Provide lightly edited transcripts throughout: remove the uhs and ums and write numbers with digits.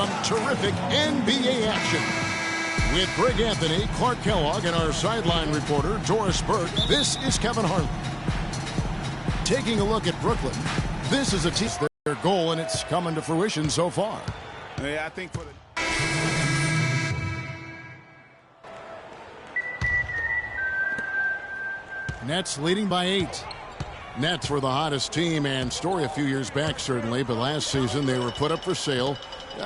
some terrific NBA action. With Greg Anthony, Clark Kellogg, and our sideline reporter, Doris Burke, this is Kevin Harlan. Taking a look at Brooklyn, this is a team, their goal, and it's coming to fruition so far. Yeah, I think for the... Nets leading by 8. Nets were the hottest team and story a few years back, certainly, but last season they were put up for sale,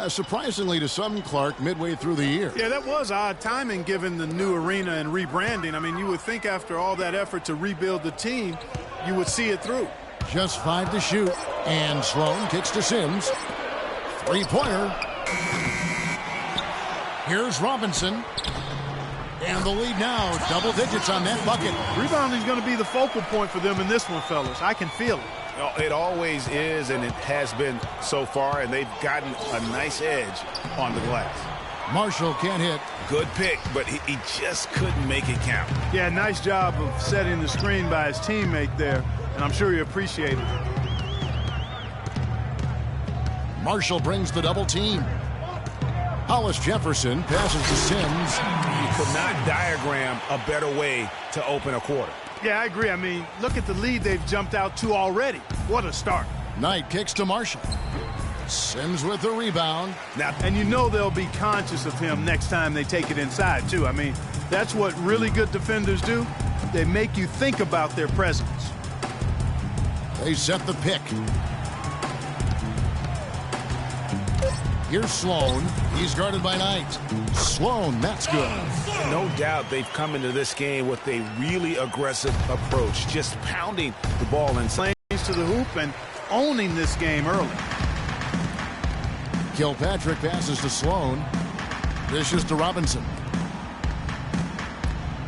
surprisingly to some, Clark, midway through the year. Yeah, that was odd timing given the new arena and rebranding. I mean, you would think after all that effort to rebuild the team, you would see it through. Just 5 to shoot, and Sloan kicks to Sims. Three-pointer. Here's Robinson. And the lead now, double digits on that bucket. Rebounding is going to be the focal point for them in this one, fellas. I can feel it. It always is, and it has been so far, and they've gotten a nice edge on the glass. Marshall can't hit. Good pick, but he just couldn't make it count. Yeah, nice job of setting the screen by his teammate there, and I'm sure he appreciated it. Marshall brings the double team. Hollis Jefferson passes to Sims. You could not diagram a better way to open a quarter. Yeah, I agree. I mean, look at the lead they've jumped out to already. What a start. Knight kicks to Marshall. Sims with the rebound. And you know they'll be conscious of him next time they take it inside, too. I mean, that's what really good defenders do. They make you think about their presence. They set the pick. Here's Sloan. He's guarded by Knight. Sloan, that's good. No doubt they've come into this game with a really aggressive approach, just pounding the ball inside to the hoop and owning this game early. Kilpatrick passes to Sloan. Dishes to Robinson.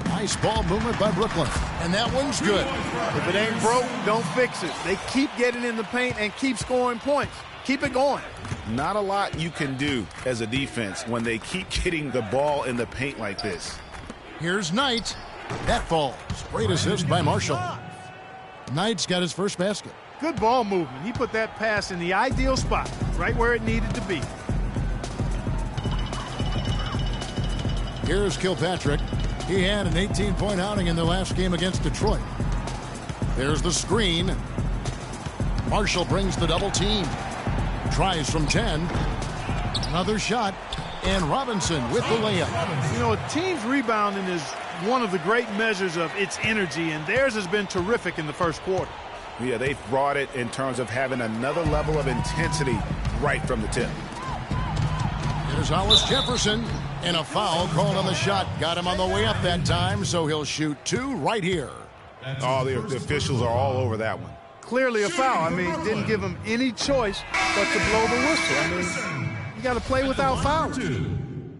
Nice ball movement by Brooklyn. And that one's good. If it ain't broke, don't fix it. They keep getting in the paint and keep scoring points. Keep it going. Not a lot you can do as a defense when they keep getting the ball in the paint like this. Here's Knight. That falls. Great assist by Marshall. Knight's got his first basket. Good ball movement. He put that pass in the ideal spot, right where it needed to be. Here's Kilpatrick. He had an 18-point outing in their last game against Detroit. There's the screen. Marshall brings the double team. Tries from 10. Another shot. And Robinson with the layup. You know, a team's rebounding is one of the great measures of its energy, and theirs has been terrific in the first quarter. Yeah, they've brought it in terms of having another level of intensity right from the tip. Here's Hollis Jefferson. And a foul called on the shot. Got him on the way up that time, so he'll shoot 2 right here. Oh, the officials are all over that one. Clearly a foul. I mean, didn't give him any choice but to blow the whistle. I mean, you got to play without fouling.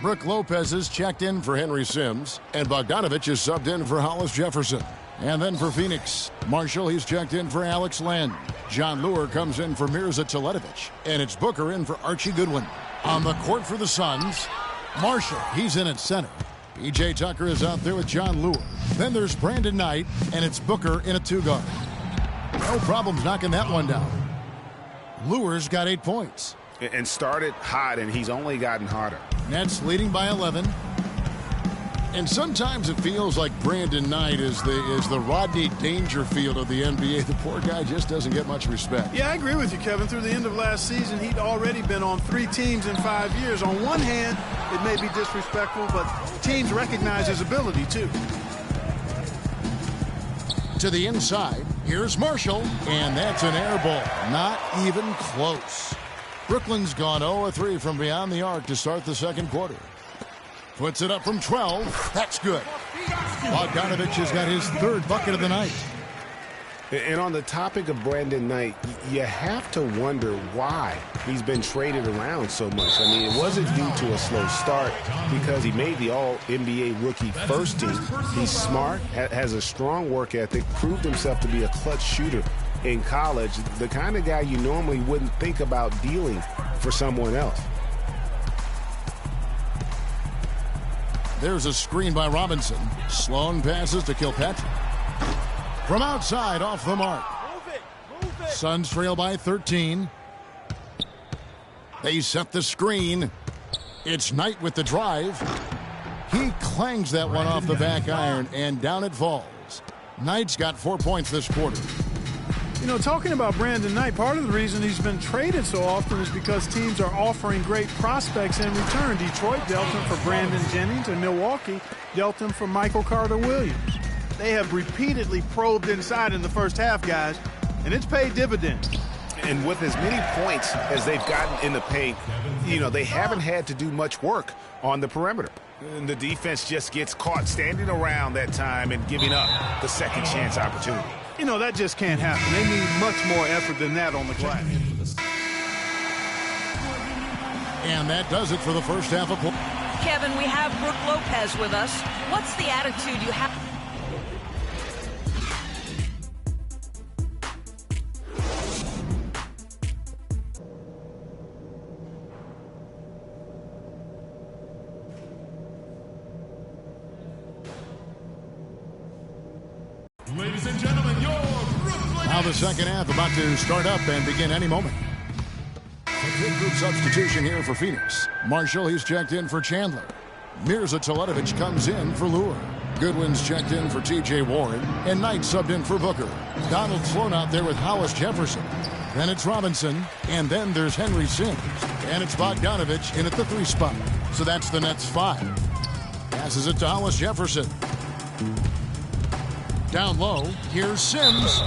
Brooke Lopez is checked in for Henry Sims, and Bogdanovich is subbed in for Hollis Jefferson. And then for Phoenix, Marshall, he's checked in for Alex Len. John Lure comes in for Mirza Teletovic, and it's Booker in for Archie Goodwin. On the court for the Suns, Marshall, he's in at center. P.J. Tucker is out there with John Lure. Then there's Brandon Knight, and it's Booker in a 2-guard. No problems knocking that one down. Lure's got 8 points. And started hot, and he's only gotten hotter. Nets leading by 11. And sometimes it feels like Brandon Knight is the Rodney Dangerfield of the NBA. The poor guy just doesn't get much respect. Yeah, I agree with you, Kevin. Through the end of last season, he'd already been on 3 teams in 5 years. On one hand, it may be disrespectful, but teams recognize his ability, too. To the inside, here's Marshall, and that's an air ball. Not even close. Brooklyn's gone 0-3 from beyond the arc to start the second quarter. Puts it up from 12. That's good. Bogdanovich has got his 3rd bucket of the night. And on the topic of Brandon Knight, you have to wonder why he's been traded around so much. I mean, it wasn't due to a slow start because he made the All-NBA rookie first team. He's smart, has a strong work ethic, proved himself to be a clutch shooter in college, the kind of guy you normally wouldn't think about dealing for someone else. There's a screen by Robinson. Sloan passes to Kilpatrick. From outside, off the mark. Suns trail by 13. They set the screen. It's Knight with the drive. He clangs that one off the back iron, and down it falls. Knight's got 4 points this quarter. You know, talking about Brandon Knight, part of the reason he's been traded so often is because teams are offering great prospects in return. Detroit dealt him for Brandon Jennings, and Milwaukee dealt him for Michael Carter-Williams. They have repeatedly probed inside in the first half, guys, and it's paid dividends. And with as many points as they've gotten in the paint, you know, they haven't had to do much work on the perimeter. And the defense just gets caught standing around that time and giving up the second chance opportunity. You know, that just can't happen. They need much more effort than that on the glass. And that does it for the first half of play. Kevin, we have Brook Lopez with us. What's the attitude you have? Ladies and gentlemen, your Brooklyn. Now the second half about to start up and begin any moment. A good group substitution here for Phoenix. Marshall, he's checked in for Chandler. Mirza Teletovic comes in for Lure. Goodwin's checked in for T.J. Warren. And Knight subbed in for Booker. Donald Sloan out there with Hollis Jefferson. Then it's Robinson. And then there's Henry Sims. And it's Bogdanovich in at the 3 spot. So that's the Nets 5. Passes it to Hollis Jefferson. Down low, here's Sims.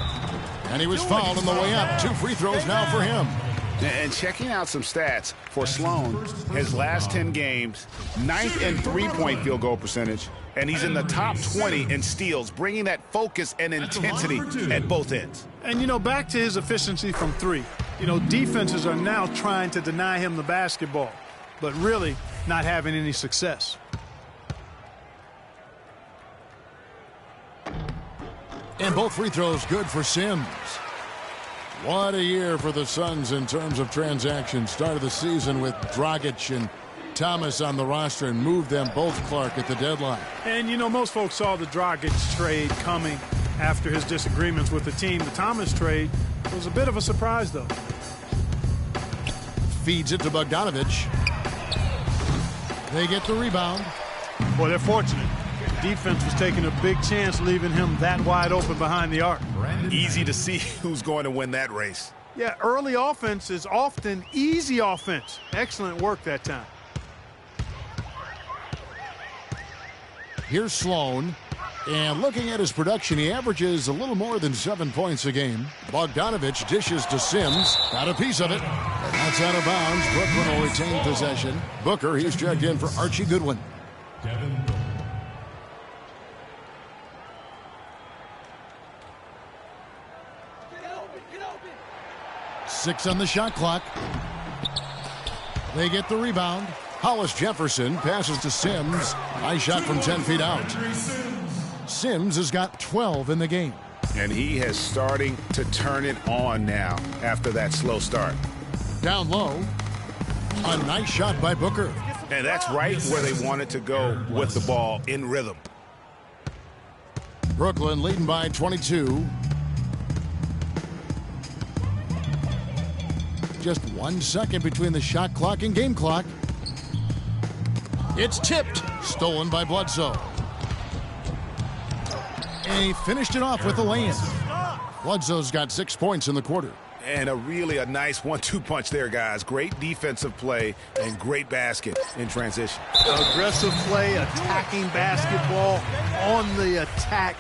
And he was fouled on the way up. 2 free throws now for him. And checking out some stats for Sloan, his last 10 games, 9th in three-point field goal percentage, and he's in the top 20 in steals, bringing that focus and intensity at both ends. And, you know, back to his efficiency from 3. You know, defenses are now trying to deny him the basketball, but really not having any success. And both free throws good for Sims. What a year for the Suns in terms of transactions. Started the season with Dragic and Thomas on the roster and moved them both, Clark, at the deadline. And, you know, most folks saw the Dragic trade coming after his disagreements with the team. The Thomas trade was a bit of a surprise, though. Feeds it to Bogdanovich. They get the rebound. Boy, they're fortunate. Defense was taking a big chance, leaving him that wide open behind the arc. Easy to see who's going to win that race. Yeah, early offense is often easy offense. Excellent work that time. Here's Sloan. And looking at his production, he averages a little more than 7 points a game. Bogdanovich dishes to Sims. Got a piece of it. And that's out of bounds. Brooklyn will retain possession. Booker, he's checked in for Archie Goodwin. 6 on the shot clock. They get the rebound. Hollis Jefferson passes to Sims. Nice shot from 10 feet out. Sims has got 12 in the game. And he has starting to turn it on now after that slow start. Down low. A nice shot by Booker. And that's right where they wanted to go with the ball, in rhythm. Brooklyn leading by 22. Just 1 second between the shot clock and game clock. It's tipped. Stolen by Bledsoe. And he finished it off with a lay-in. Bledsoe's got 6 points in the quarter. And a nice 1-2 punch there, guys. Great defensive play and great basket in transition. Aggressive play, attacking basketball, on the attack,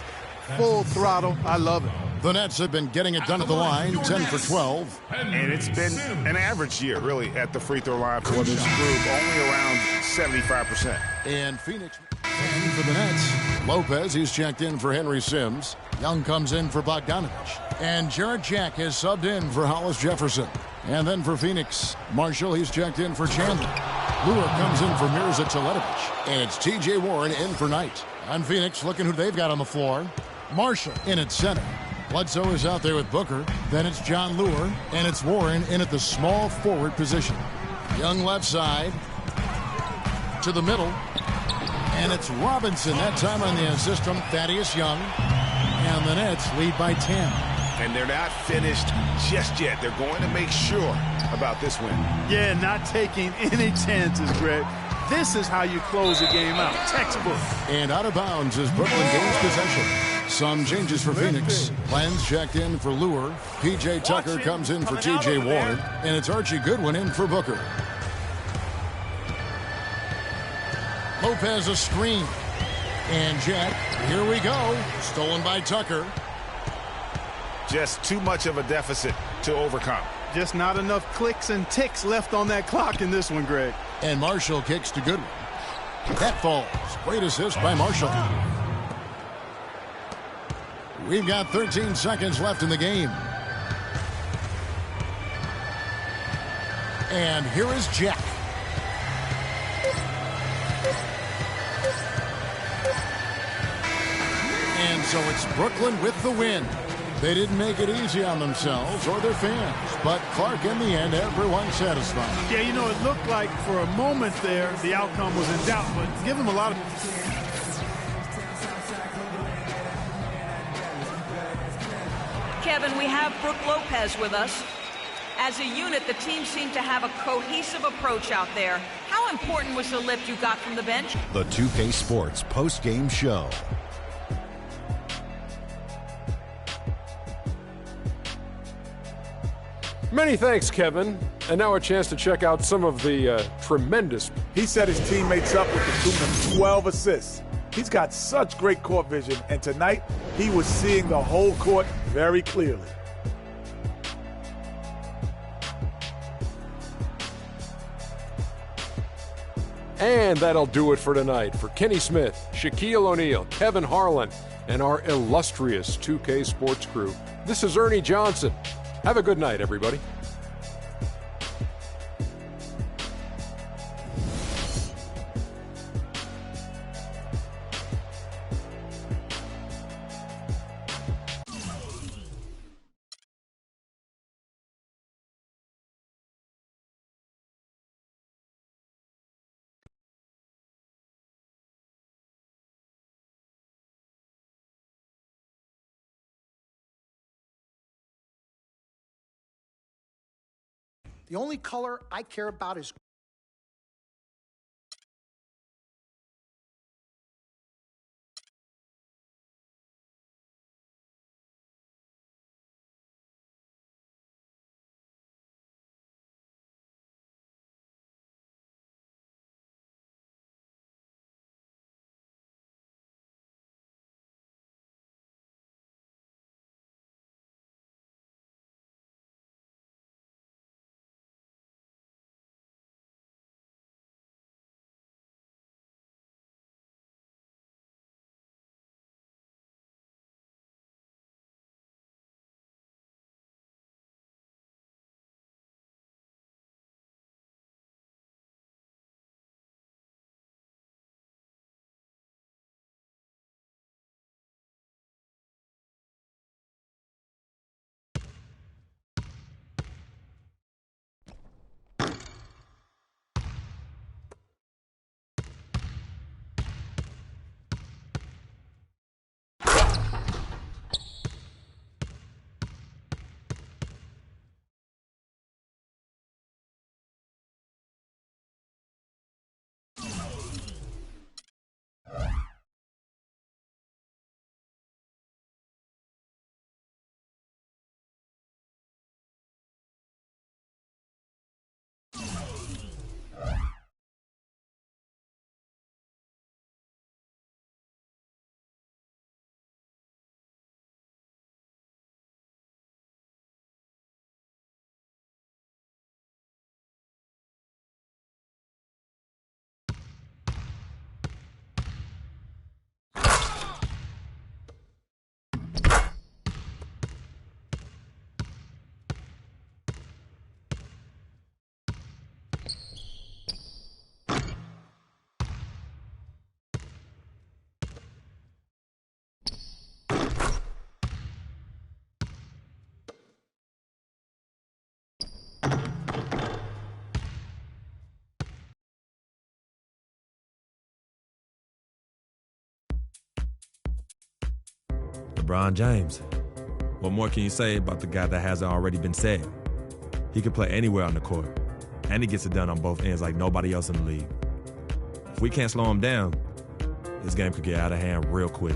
full throttle. I love it. The Nets have been getting it done at the line, 10 for 12. And it's been an average year, really, at the free throw line for this group, only around 75%. And Phoenix for the Nets. Lopez, he's checked in for Henry Sims. Young comes in for Bogdanovich. And Jarrett Jack has subbed in for Hollis Jefferson. And then for Phoenix, Marshall, he's checked in for Chandler. Lure comes in for Mirza Teletovic. And it's T.J. Warren in for Knight. On Phoenix, looking who they've got on the floor. Marshall in at center. Bledsoe is out there with Booker. Then it's John Lure. And it's Warren in at the small forward position. Young left side. To the middle. And it's Robinson that time on the assist from Thaddeus Young. And the Nets lead by 10. And they're not finished just yet. They're going to make sure about this win. Yeah, not taking any chances, Greg. This is how you close a game out. Textbook. And out of bounds as Brooklyn gains possession. Some changes for Phoenix. Lenz checked in for Lure. P.J. Tucker comes in for T.J. Warren. And it's Archie Goodwin in for Booker. Lopez a screen. And Jet, here we go. Stolen by Tucker. Just too much of a deficit to overcome. Just not enough clicks and ticks left on that clock in this one, Greg. And Marshall kicks to Goodwin. That falls. Great assist by Marshall. We've got 13 seconds left in the game. And here is Jack. And so it's Brooklyn with the win. They didn't make it easy on themselves or their fans, but Clark, in the end, everyone's satisfied. Yeah, you know, it looked like for a moment there the outcome was in doubt, but give them a lot of... Kevin, we have Brook Lopez with us. As a unit, the team seemed to have a cohesive approach out there. How important was the lift you got from the bench? The 2K Sports post-game show. Many thanks, Kevin. And now a chance to check out some of the tremendous... He set his teammates up with the tune of 12 assists. He's got such great court vision, and tonight he was seeing the whole court very clearly. And that'll do it for tonight. For Kenny Smith, Shaquille O'Neal, Kevin Harlan, and our illustrious 2K Sports crew, this is Ernie Johnson. Have a good night, everybody. The only color I care about is LeBron James. What more can you say about the guy that hasn't already been said? He can play anywhere on the court, and he gets it done on both ends like nobody else in the league. If we can't slow him down, this game could get out of hand real quick.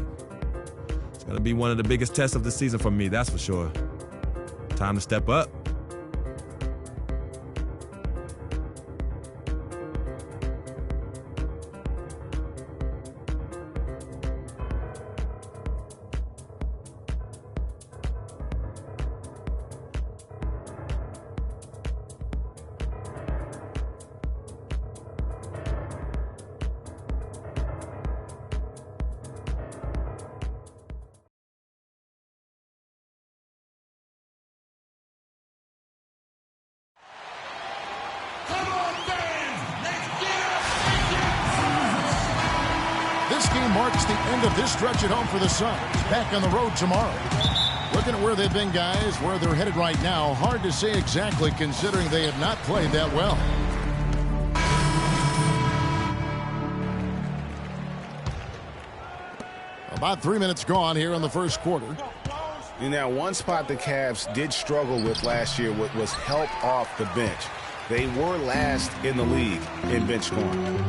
It's going to be one of the biggest tests of the season for me, that's for sure. Time to step up. This game marks the end of this stretch at home for the Suns. Back on the road tomorrow. Looking at where they've been, guys, where they're headed right now, hard to say exactly considering they have not played that well. About 3 minutes gone here in the first quarter. Now, one spot the Cavs did struggle with last year was help off the bench. They were last in the league in bench scoring.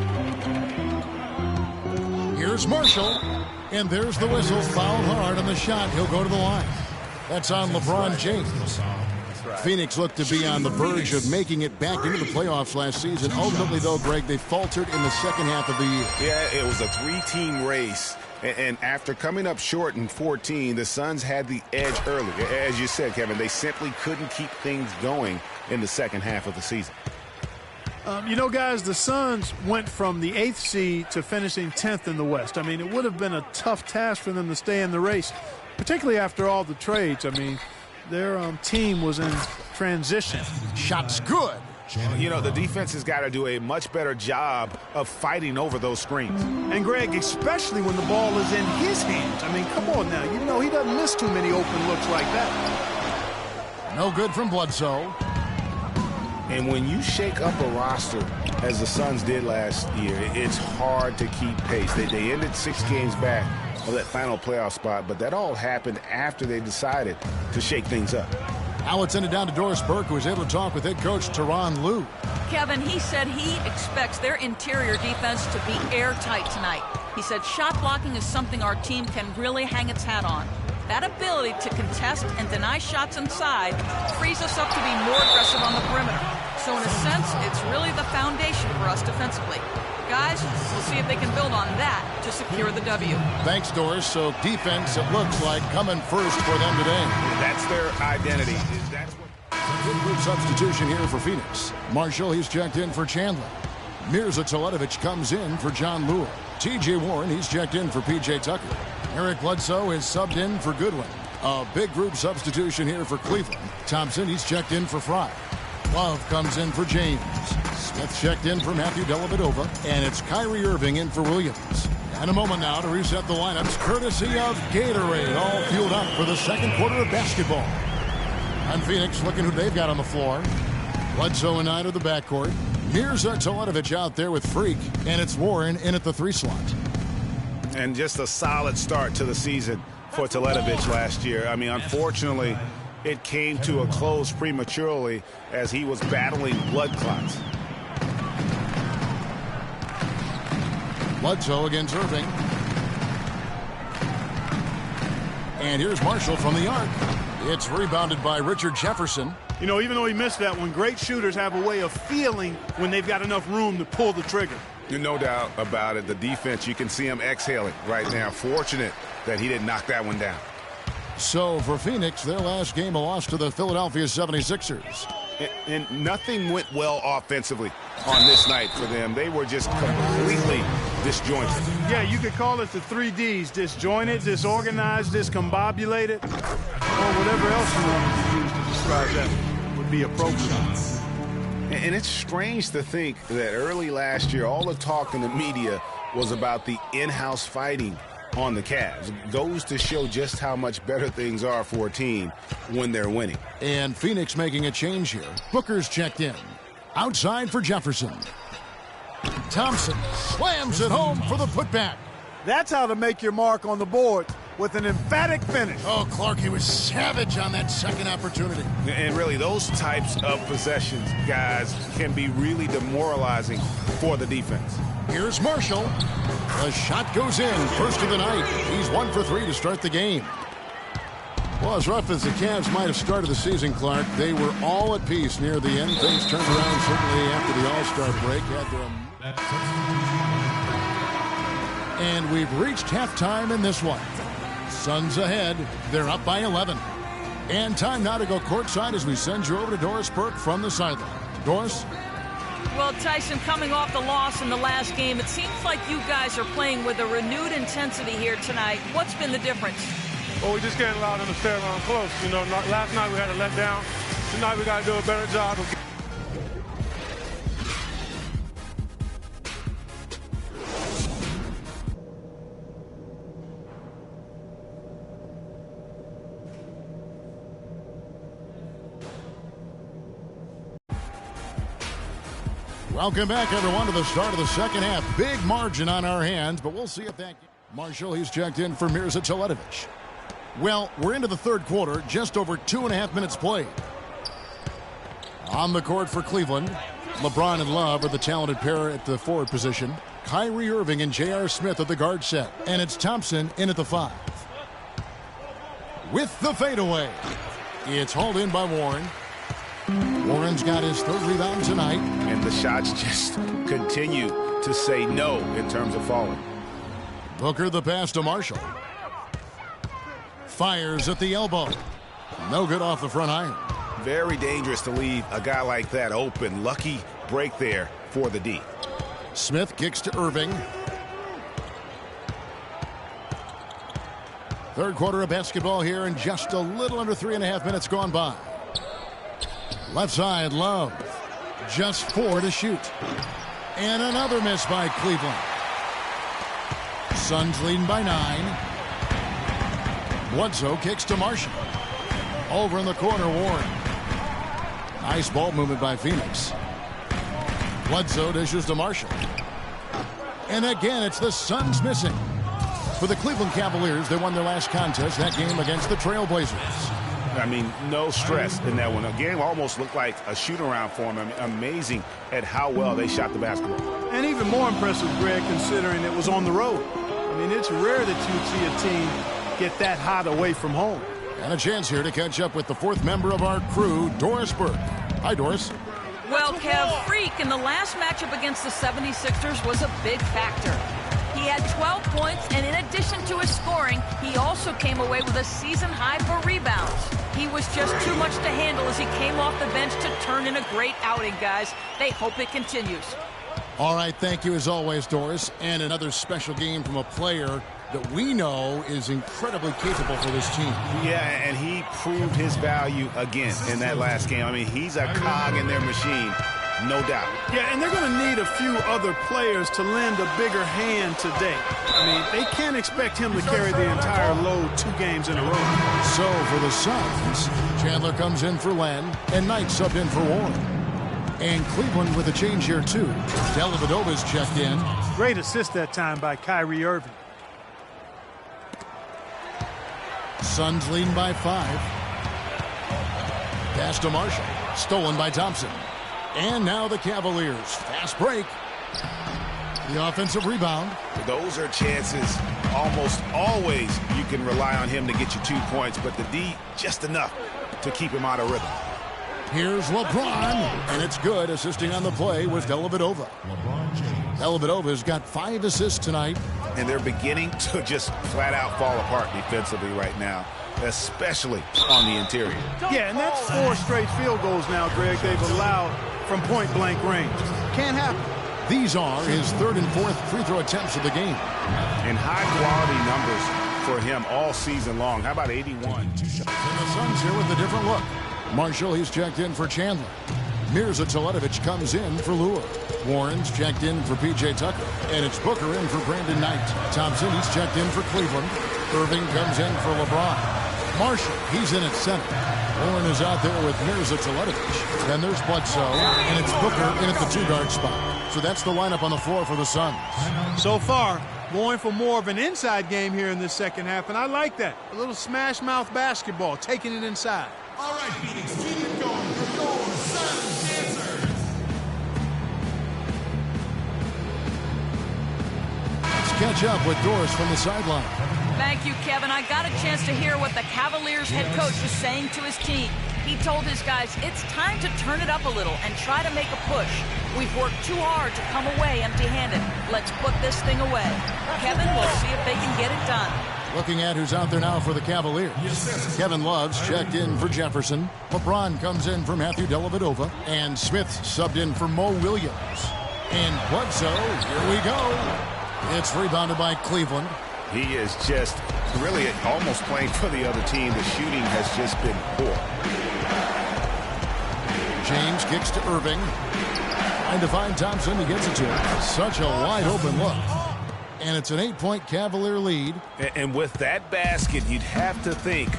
Here's Marshall, and there's the whistle. Fouled hard on the shot. He'll go to the line. That's on LeBron James. Phoenix looked to be on the verge of making it back into the playoffs last season. Ultimately, though, Greg, they faltered in the second half of the year. Yeah, it was a three-team race. And after coming up short in 14, the Suns had the edge early. As you said, Kevin, they simply couldn't keep things going in the second half of the season. You know, guys, the Suns went from the 8th seed to finishing 10th in the West. I mean, it would have been a tough task for them to stay in the race, particularly after all the trades. I mean, their team was in transition. Shot's good. You know, the defense has got to do a much better job of fighting over those screens. And, Greg, especially when the ball is in his hands. I mean, come on now. You know, he doesn't miss too many open looks like that. No good from Bledsoe. And when you shake up a roster, as the Suns did last year, it's hard to keep pace. They ended 6 games back of that final playoff spot, but that all happened after they decided to shake things up. Now it's ended down to Doris Burke, who was able to talk with head coach Tyronn Lue. Kevin, he said he expects their interior defense to be airtight tonight. He said shot blocking is something our team can really hang its hat on. That ability to contest and deny shots inside frees us up to be more aggressive on the perimeter. So in a sense, it's really the foundation for us defensively. Guys, we'll see if they can build on that to secure the W. Thanks, Doris. So defense, it looks like, coming first for them today. That's their identity. That's what... Good group substitution here for Phoenix. Marshall, he's checked in for Chandler. Mirza Teletovic comes in for John Lure. T.J. Warren, he's checked in for P.J. Tucker. Eric Bledsoe is subbed in for Goodwin. A big group substitution here for Cleveland. Thompson, he's checked in for Fry. Love comes in for James. Smith checked in for Matthew Dellavedova. And it's Kyrie Irving in for Williams. And a moment now to reset the lineups, courtesy of Gatorade, all fueled up for the second quarter of basketball. And Phoenix looking who they've got on the floor. Bledsoe and Knight of the backcourt. Mirza Teletovic out there with Freak. And it's Warren in at the 3 slot. And just a solid start to the season for Teletovic last year. I mean, unfortunately, it came to a close prematurely as he was battling blood clots. Bledsoe against Irving. And here's Marshall from the arc. It's rebounded by Richard Jefferson. You know, even though he missed that one, great shooters have a way of feeling when they've got enough room to pull the trigger. No doubt about it. The defense, you can see him exhaling right now. Fortunate that he didn't knock that one down. So for Phoenix, their last game, a loss to the Philadelphia 76ers. And nothing went well offensively on this night for them. They were just completely disjointed. Yeah, you could call it the 3 Ds: disjointed, disorganized, discombobulated, or whatever else you wanted to use to describe that would be appropriate. And it's strange to think that early last year, all the talk in the media was about the in-house fighting on the Cavs. It goes to show just how much better things are for a team when they're winning. And Phoenix making a change here. Booker's checked in. Outside for Jefferson. Thompson slams it home for the putback. That's how to make your mark on the board. with an emphatic finish. Oh, Clark, he was savage on that second opportunity. And really, those types of possessions, guys, can be really demoralizing for the defense. Here's Marshall. The shot goes in. First of the night. He's 1 for 3 to start the game. Well, as rough as the Cavs might have started the season, Clark, they were all at peace near the end. Things turned around certainly after the All-Star break. And we've reached halftime in this one. Suns ahead. They're up by 11. And time now to go courtside as we send you over to Doris Burke from the sideline. Doris? Well, Tyson, coming off the loss in the last game, it seems like you guys are playing with a renewed intensity here tonight. What's been the difference? Well, we just can't allow them to stay around close. You know, last night we had a letdown. Tonight we got to do a better job of Welcome back, everyone, to the start of the second half. Big margin on our hands, but we'll see if that... Marshall, he's checked in for Mirza Teletovic. Well, we're into the third quarter, just over 2.5 minutes played. On the court for Cleveland, LeBron and Love are the talented pair at the forward position. Kyrie Irving and J.R. Smith at the guard set. And it's Thompson in at the 5. With the fadeaway. It's hauled in by Warren. Warren's got his third rebound tonight. And the shots just continue to say no in terms of falling. Booker the pass to Marshall. Fires at the elbow. No good off the front iron. Very dangerous to leave a guy like that open. Lucky break there for the D. Smith kicks to Irving. Third quarter of basketball here, and just a little under 3.5 minutes gone by. Left side, Love. Just 4 to shoot. And another miss by Cleveland. Suns leading by 9. Bledsoe kicks to Marshall. Over in the corner, Warren. Nice ball movement by Phoenix. Bledsoe dishes to Marshall. And again, it's the Suns missing. For the Cleveland Cavaliers, they won their last contest, that game against the Trailblazers. I mean, no stress in that one. The game almost looked like a shoot-around for them. I mean, amazing at how well they shot the basketball. And even more impressive, Greg, considering it was on the road. I mean, it's rare that you see a team get that hot away from home. And a chance here to catch up with the fourth member of our crew, Doris Burke. Hi, Doris. Well, Kev, Freak in the last matchup against the 76ers was a big factor. He had 12 points, and in addition to his scoring, he also came away with a season high for rebounds. He was just too much to handle as he came off the bench to turn in a great outing, guys. They hope it continues. All right, thank you as always, Doris. And another special game from a player that we know is incredibly capable for this team. Yeah, and he proved his value again in that last game. I mean, he's a cog in their machine, no doubt. Yeah, and they're going to need a few other players to lend a bigger hand today. I mean, they can't expect him to carry the entire load 2 games in a row. So for the Suns, Chandler comes in for Len, and Knight subbed in for Warren. And Cleveland with a change here, too. Dellavedova's checked in. Great assist that time by Kyrie Irving. Suns leading by 5. Pass to Marshall. Stolen by Thompson. And now the Cavaliers. Fast break. The offensive rebound. Those are chances almost always you can rely on him to get you 2 points, but the D just enough to keep him out of rhythm. Here's LeBron, and it's good. Assisting on the play was Dellavedova. Dellavedova's got 5 assists tonight. And they're beginning to just flat out fall apart defensively right now, especially on the interior. Yeah, and that's 4 straight field goals now, Greg, they've allowed from point-blank range. Can't happen. These are his 3rd and 4th free throw attempts of the game. And high-quality numbers for him all season long. How about 81? 2 shots. And the Suns here with a different look. Marshall, he's checked in for Chandler. Mirza Teletovic comes in for Lure. Warren's checked in for P.J. Tucker. And it's Booker in for Brandon Knight. Thompson, he's checked in for Cleveland. Irving comes in for LeBron. Marshall, he's in at center. Warren is out there with Mirza Teletovic. Then there's Bledsoe, and it's Booker in at the 2-guard spot. So that's the lineup on the floor for the Suns. So far, going for more of an inside game here in this second half, and I like that. A little smash mouth basketball, taking it inside. All right, Phoenix, keep it going for your Sun Dancers. Let's catch up with Doris from the sideline. Thank you, Kevin. I got a chance to hear what the Cavaliers head coach was saying to his team. He told his guys, it's time to turn it up a little and try to make a push. We've worked too hard to come away empty-handed. Let's put this thing away. Kevin, we'll see if they can get it done. Looking at who's out there now for the Cavaliers. Kevin Love's checked in for Jefferson. LeBron comes in for Matthew Dellavedova. And Smith subbed in for Mo Williams. And Bledsoe, here we go. It's rebounded by Cleveland. He is just really almost playing for the other team. The shooting has just been poor. James kicks to Irving. Trying to find Thompson. He gets it to him. Such a wide open look. And it's an 8-point Cavalier lead. And with that basket, you'd have to think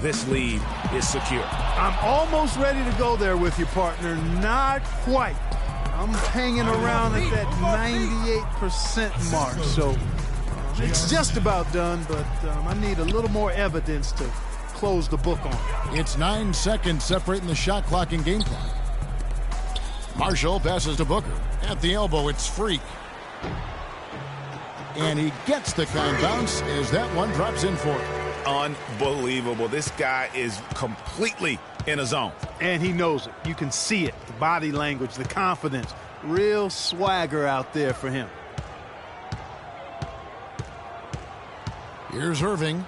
this lead is secure. I'm almost ready to go there with you, partner. Not quite. I'm hanging around at that 98% mark. So it's just about done, but I need a little more evidence to close the book on. It's 9 seconds separating the shot clock and game clock. Marshall passes to Booker. At the elbow, it's Freak. And he gets the count bounce as that one drops in for him. Unbelievable. This guy is completely in a zone. And he knows it. You can see it. The body language, the confidence. Real swagger out there for him. Here's Irving.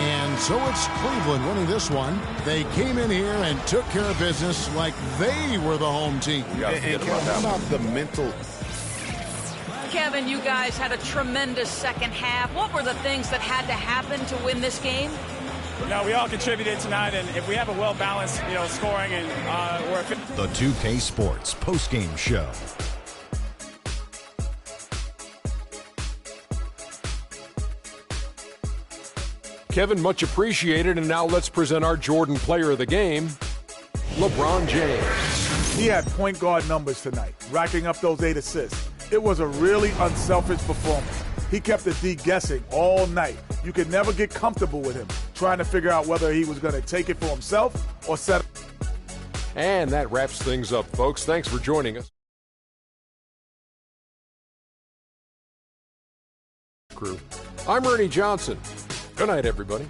And so it's Cleveland winning this one. They came in here and took care of business like they were the home team. And how about the mental? Kevin, you guys had a tremendous second half. What were the things that had to happen to win this game? No, we all contributed tonight, and if we have a well-balanced, scoring, and we're the 2K Sports postgame show. Kevin, much appreciated, and now let's present our Jordan player of the game, LeBron James. He had point guard numbers tonight, racking up those 8 assists. It was a really unselfish performance. He kept the D guessing all night. You could never get comfortable with him, trying to figure out whether he was going to take it for himself or set. And that wraps things up, folks. Thanks for joining us. I'm Ernie Johnson. Good night, everybody.